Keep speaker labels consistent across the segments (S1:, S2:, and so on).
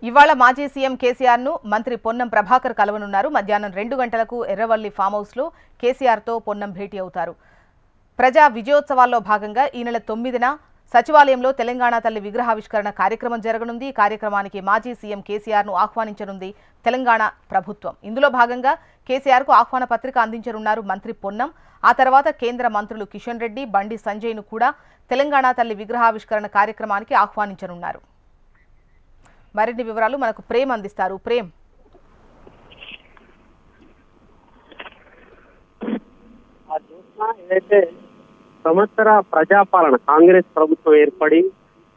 S1: ఇవాళ మాజీ సీఎం కేసీఆర్ ను మంత్రి పొన్నం ప్రభాకర్ కలవనున్నారు. మధ్యాహ్నం 2 గంటలకు ఎర్రవల్లి ఫామ్ హౌస్ లో కేసీఆర్ తో పొన్నం భేటీ అవుతారు. ప్రజా విజయోత్సవాల్లో భాగంగా ఈ నెల 9న సచివాలయంలో తెలంగాణ తల్లి విగ్రహావిష్కరణ కార్యక్రమం జరగనుంది. ఈ కార్యక్రమానికి మాజీ సీఎం కేసీఆర్ ను ఆహ్వానించనుంది తెలంగాణ ప్రభుత్వం. ఇందులో భాగంగా కేసీఆర్ కు ఆహ్వాన పత్రిక అందించనున్నారు మంత్రి పొన్నం. ఆ తర్వాత కేంద్ర మంత్రులు కిషన్ రెడ్డి, బండి సంజయ్ ను కూడా తెలంగాణ తల్లి విగ్రహావిష్కరణ కార్యక్రమానికి ఆహ్వానించనున్నారు. మరిన్ని వివరాలు మనకు ప్రేమ్ అందిస్తారు. ప్రేమ్,
S2: ఏదైతే సంవత్సర ప్రజాపాలన కాంగ్రెస్ ప్రభుత్వం ఏర్పడి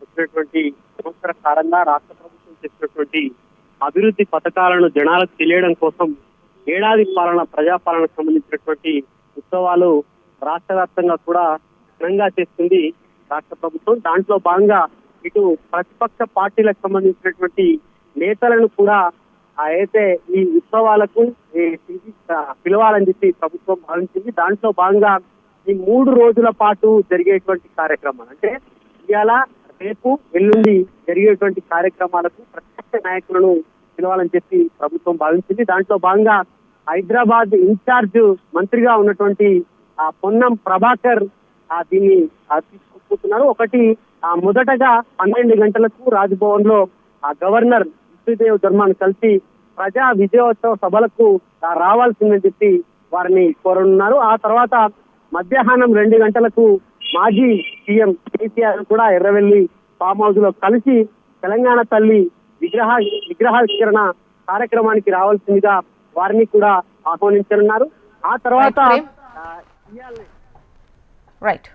S2: వచ్చినటువంటి సంవత్సర కాలంగా రాష్ట్ర ప్రభుత్వం చేసినటువంటి అభివృద్ధి పథకాలను జనాలకు తెలియడం కోసం ఏడాది పాలన ప్రజాపాలనకు సంబంధించినటువంటి ఉత్సవాలు రాష్ట్ర వ్యాప్తంగా కూడా ఘనంగా చేస్తుంది రాష్ట్ర ప్రభుత్వం. దాంట్లో భాగంగా ఇటు ప్రతిపక్ష పార్టీలకు సంబంధించినటువంటి నేతలను కూడా అయితే ఈ ఉత్సవాలకు పిలవాలని చెప్పి ప్రభుత్వం భావించింది. దాంట్లో భాగంగా ఈ 3 రోజుల పాటు జరిగేటువంటి కార్యక్రమాలు అంటే ఇవాళ, రేపు, ఎల్లుండి జరిగేటువంటి కార్యక్రమాలకు ప్రత్యక్ష నాయకులను పిలవాలని చెప్పి ప్రభుత్వం భావించింది. దాంట్లో భాగంగా హైదరాబాద్ ఇన్ఛార్జ్ మంత్రిగా ఉన్నటువంటి పొన్నం ప్రభాకర్ దీన్ని తీసుకుపోతున్నారు. ఒకటి మొదటగా 12 గంటలకు రాజ్భవన్ లో గవర్నర్ విష్ణుదేవ్ ధర్మాన్ని కలిసి ప్రజా విజయోత్సవ సభలకు రావాల్సిందని చెప్పి వారిని కోరనున్నారు. ఆ తర్వాత మధ్యాహ్నం 2 గంటలకు మాజీ సీఎం కేసీఆర్ కూడా ఎర్రవెల్లి ఫామ్ హౌస్ లో కలిసి తెలంగాణ తల్లి విగ్రహావిష్కరణ కార్యక్రమానికి రావాల్సిందిగా వారిని కూడా ఆహ్వానించనున్నారు. ఆ తర్వాత
S1: రైట్.